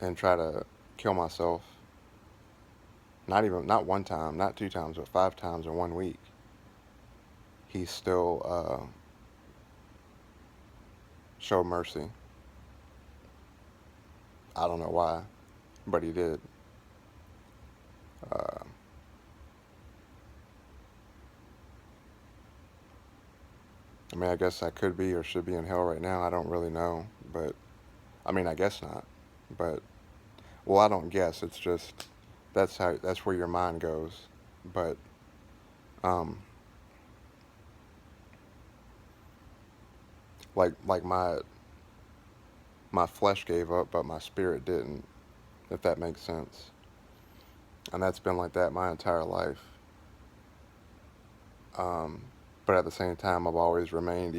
and tried to kill myself, not one time, not 2 times, but 5 times in one week, He still showed mercy. I don't know why, but He did. Uh, I mean, I guess I could be or should be in hell right now. I don't really know, but I mean, I guess not. But well, I don't guess. It's just that's where your mind goes. But um, like my flesh gave up, but my spirit didn't. If that makes sense. And that's been like that my entire life. Um, but at the same time, I've always remained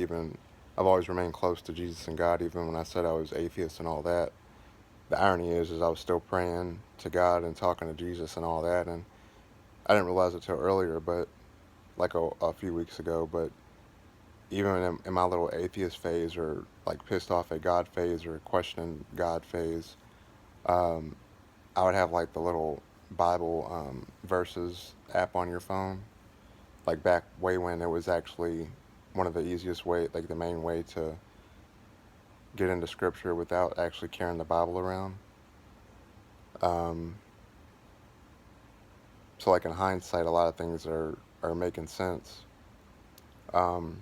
close to Jesus and God, even when I said I was atheist and all that. The irony is I was still praying to God and talking to Jesus and all that, and I didn't realize it till earlier, but like a few weeks ago. But even in my little atheist phase, or like pissed off at God phase, or questioning God phase, um, I would have like the little Bible verses app on your phone, like back way when it was actually one of the easiest way, like the main way to get into scripture without actually carrying the Bible around. Um, so like in hindsight, a lot of things are making sense. Um,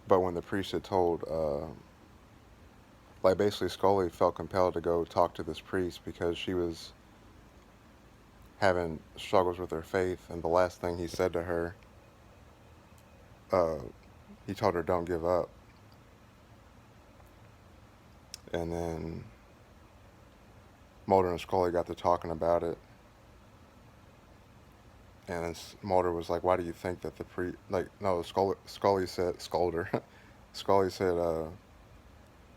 but when the priest had told, like basically Scully felt compelled to go talk to this priest because she was having struggles with her faith, and the last thing he said to her, uh, he told her, "Don't give up." And then Mulder and Scully got to talking about it, And Mulder was like, "Why do you think that the no, Scully said Scolder, Scully said,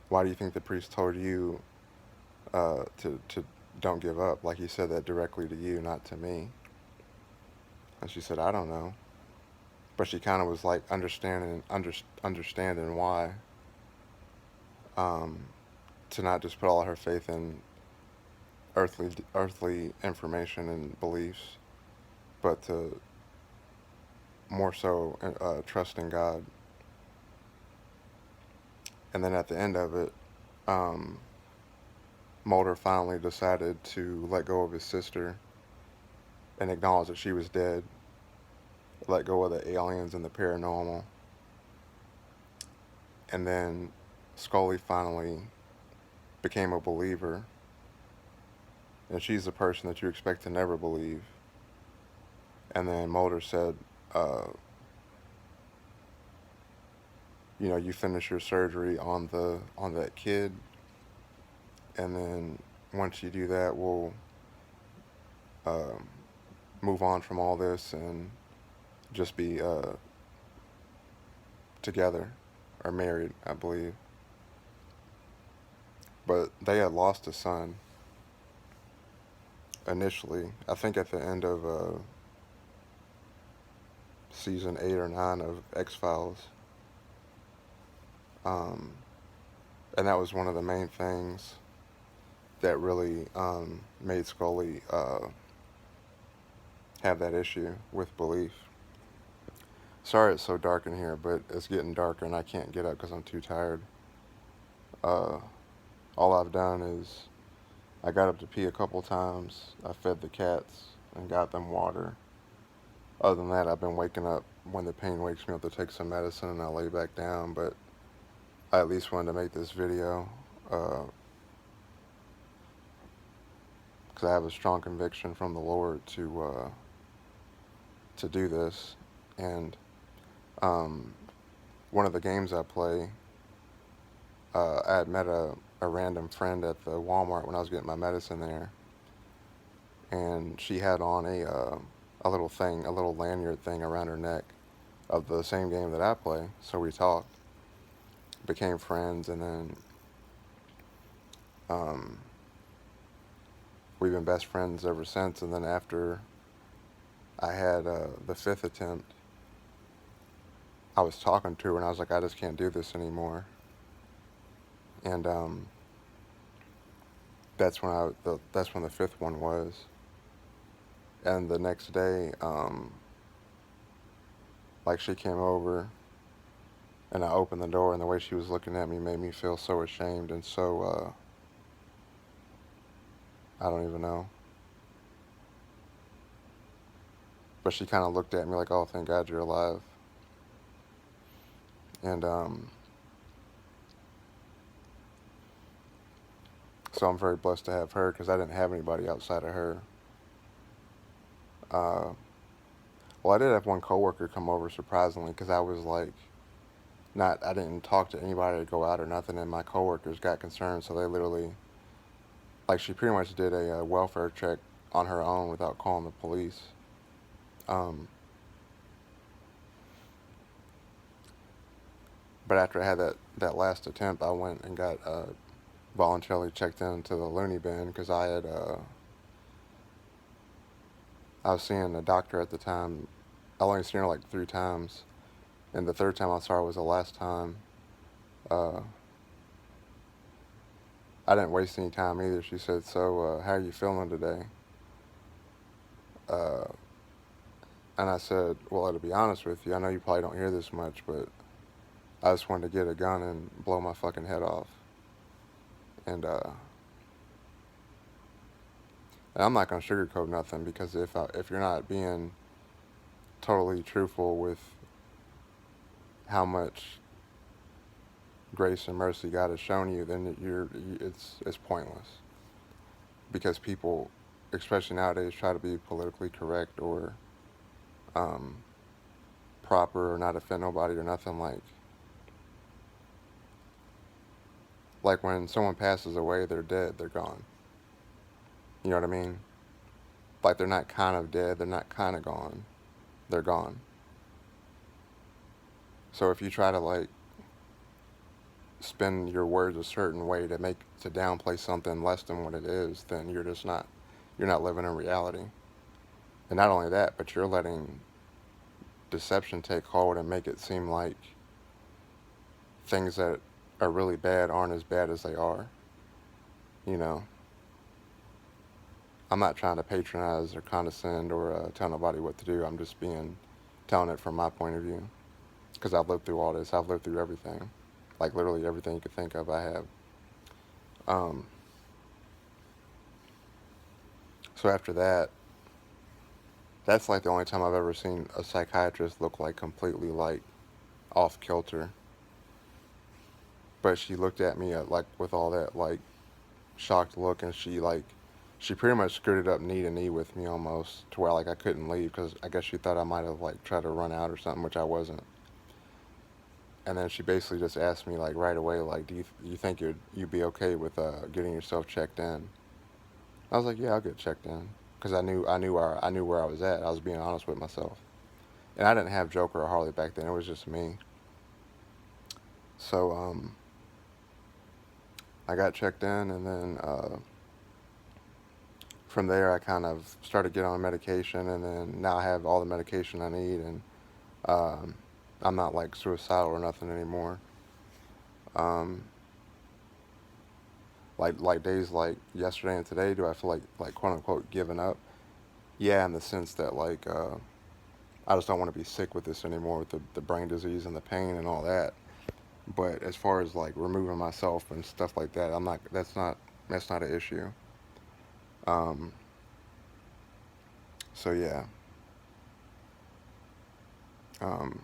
why do you think the priest told you to don't give up? Like he said that directly to you, not to me." And she said, "I don't know," but she kind of was like understanding why, um, to not just put all her faith in earthly information and beliefs, but to more so trust in God. And then at the end of it, um, Mulder finally decided to let go of his sister and acknowledge that she was dead, let go of the aliens and the paranormal. And then Scully finally became a believer, and she's the person that you expect to never believe. And then Mulder said, uh, you know, you finish your surgery on that kid, and then once you do that, we'll um, move on from all this and just be together or married, I believe. But they had lost a son initially. I think at the end of season 8 or 9 of X-Files. Um, and that was one of the main things that really made Scully have that issue with belief. Sorry it's so dark in here, but it's getting darker and I can't get up because I'm too tired. Uh, all I've done is I got up to pee a couple times. I fed the cats and got them water. Other than that, I've been waking up when the pain wakes me up to take some medicine and I lay back down. But I at least wanted to make this video because I have a strong conviction from the Lord to do this. And um, one of the games I play, I had met a random friend at the Walmart when I was getting my medicine there, and she had on a little thing, a little lanyard thing around her neck of the same game that I play. So we talked, became friends, and then um, we've been best friends ever since. And then after I had the 5th attempt, I was talking to her and I was like, I just can't do this anymore. And that's when that's when the 5th one was. And the next day, like she came over and I opened the door and the way she was looking at me made me feel so ashamed and so I don't even know. But she kind of looked at me like, oh, thank God you're alive. And so I'm very blessed to have her because I didn't have anybody outside of her. Well, I did have one coworker come over surprisingly because I was like, I didn't talk to anybody to go out or nothing, and my coworkers got concerned, so they literally, like, she pretty much did a welfare check on her own without calling the police. Um, but after I had that last attempt, I went and got voluntarily checked into the loony bin because I was seeing a doctor at the time. I only seen her like 3 times, and the third time I saw her was the last time. Uh, I didn't waste any time either. She said, "So, how are you feeling today?" Uh, and I said, "Well, to be honest with you, I know you probably don't hear this much, but I just wanted to get a gun and blow my fucking head off." And I'm not gonna sugarcoat nothing because if you're not being totally truthful with how much grace and mercy God has shown you, then it's pointless. Because people, especially nowadays, try to be politically correct or um, proper or not offend nobody or nothing. Like when someone passes away, they're dead, they're gone. You know what I mean? Like, they're not kind of dead, they're not kind of gone, they're gone. So if you try to, like, spin your words a certain way to downplay something less than what it is, then you're not living in reality. And not only that, but you're letting deception take hold and make it seem like things that are really bad aren't as bad as they are. You know, I'm not trying to patronize or condescend or tell nobody what to do. I'm just telling it from my point of view. Because I've lived through all this. I've lived through everything. Like, literally everything you could think of, I have. Um, so after that, that's like the only time I've ever seen a psychiatrist look like completely like off kilter. But she looked at me like with all that like shocked look, and she pretty much scooted up knee to knee with me almost to where like I couldn't leave because I guess she thought I might have like tried to run out or something, which I wasn't. And then she basically just asked me like right away, like, do you think you'd be okay with getting yourself checked in? I was like, yeah, I'll get checked in because I knew where I was at. I was being honest with myself, and I didn't have Joker or Harley back then. It was just me. So I got checked in, and then from there I kind of started getting on medication, and then now I have all the medication I need, and um, I'm not like suicidal or nothing anymore. Um, like days like yesterday and today, do I feel like quote unquote giving up? Yeah, in the sense that like I just don't want to be sick with this anymore with the brain disease and the pain and all that. But as far as like removing myself and stuff like that, I'm not. That's not an issue. Um, so yeah. Um,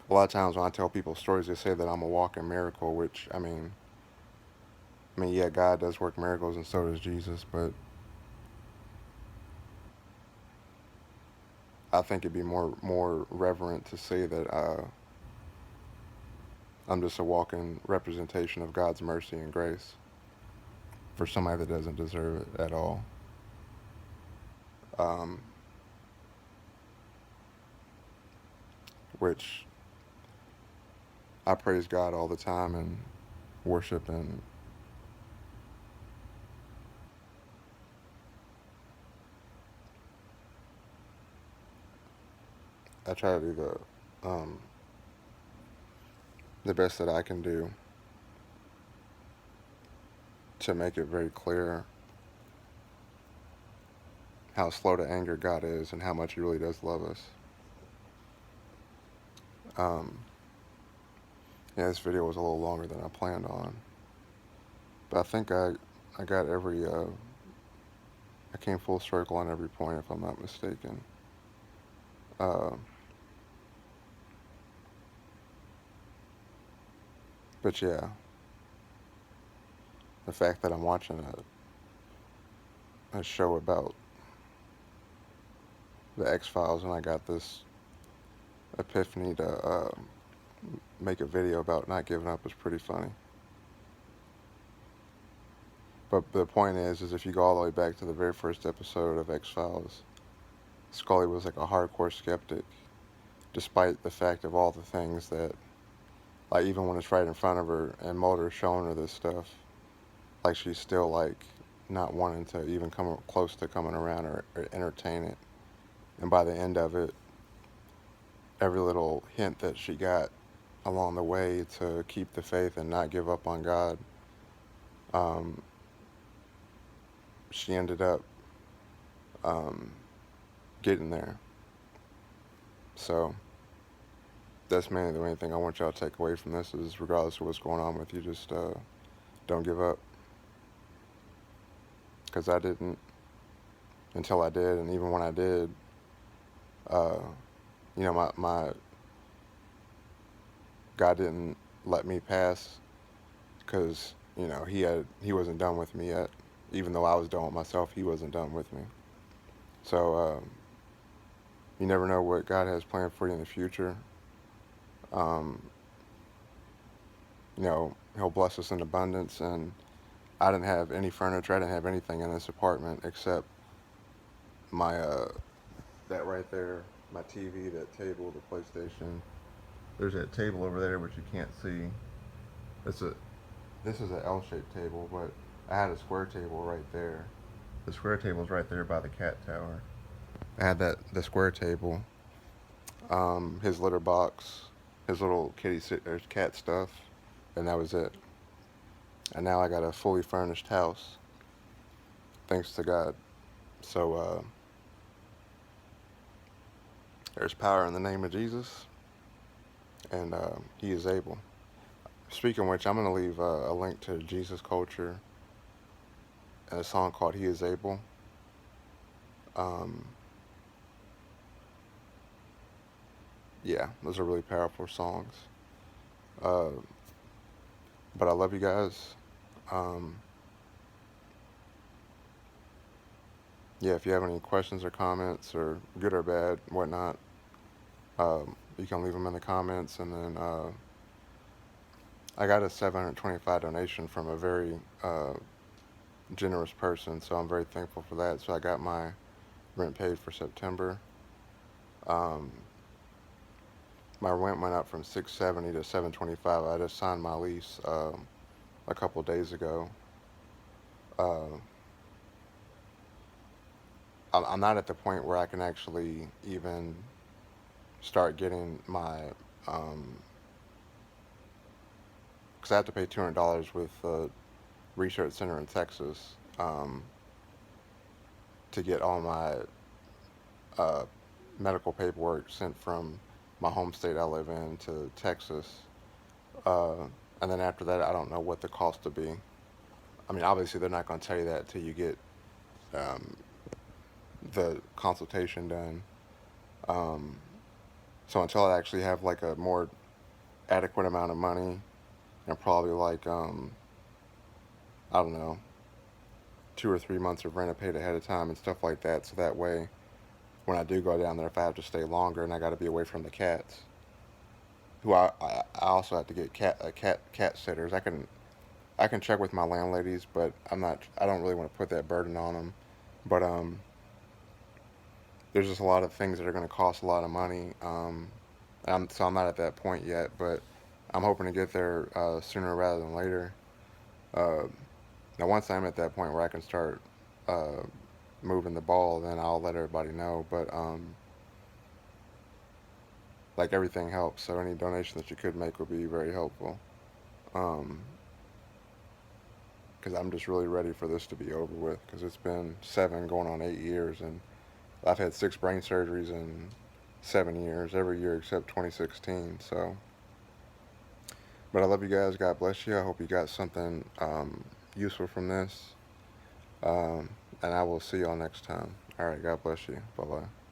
a lot of times when I tell people stories, they say that I'm a walking miracle. Which I mean, yeah, God does work miracles, and so does Jesus. But I think it'd be more reverent to say that I'm just a walking representation of God's mercy and grace for somebody that doesn't deserve it at all. Um, which I praise God all the time and worship, and I try to do the best that I can do to make it very clear how slow to anger God is and how much He really does love us. Um, yeah, this video was a little longer than I planned on, but I think I got I came full circle on every point if I'm not mistaken. Uh, but yeah, the fact that I'm watching a show about the X Files and I got this epiphany to make a video about not giving up is pretty funny. But the point is if you go all the way back to the very first episode of X Files, Scully was like a hardcore skeptic, despite the fact of all the things that, like, even when it's right in front of her and Mulder's showing her this stuff, like, she's still like not wanting to even come close to coming around or entertain it. And by the end of it, every little hint that she got along the way to keep the faith and not give up on God, um, she ended up um, getting there. So that's mainly the main thing I want y'all to take away from this is regardless of what's going on with you, just don't give up. Because I didn't until I did, and even when I did, uh, my God didn't let me pass because he wasn't done with me yet. Even though I was done with myself, he wasn't done with me. So you never know what God has planned for you in the future. Um, He'll bless us in abundance, and I didn't have any furniture. I didn't have anything in this apartment except my that right there, my TV, that table, the PlayStation. There's that table over there, which you can't see. It's a This is an L-shaped table, but I had a square table right there. The square table's right there by the cat tower. I had the square table, his litter box, his little or cat stuff, and that was it. And now I got a fully furnished house, thanks to God. So there's power in the name of Jesus, and He is able. Speaking of which, I'm gonna leave a link to Jesus Culture and a song called "He Is Able." Um, yeah, those are really powerful songs. Uh, but I love you guys. Um, yeah, if you have any questions or comments, or good or bad, whatnot, you can leave them in the comments. And then I got a $725 donation from a very generous person, so I'm very thankful for that. So I got my rent paid for September. Um, my rent went up from $670 to $725. I just signed my lease a couple days ago. Uh, I'm not at the point where I can actually even start getting my, because I have to pay $200 with the research center in Texas to get all my uh, medical paperwork sent from my home state I live in to Texas. Uh, and then after that, I don't know what the cost will be. I mean, obviously, they're not going to tell you that until you get um, the consultation done. Um, so until I actually have like a more adequate amount of money, and probably like I don't know, 2 or 3 months of rent paid ahead of time and stuff like that. So that way, when I do go down there, if I have to stay longer and I got to be away from the cats, who I also have to get cat sitters. I can check with my landladies, but I don't really want to put that burden on them. But there's just a lot of things that are going to cost a lot of money. So I'm not at that point yet, but I'm hoping to get there sooner rather than later. Uh, Now, once I'm at that point where I can start uh, moving the ball, then I'll let everybody know. But like everything helps, so any donation that you could make would be very helpful. Um, because I'm just really ready for this to be over with. Because it's been 7 going on 8 years, and I've had 6 brain surgeries in 7 years, every year except 2016. So, but I love you guys. God bless you. I hope you got something useful from this. And I will see y'all next time. All right. God bless you. Bye bye.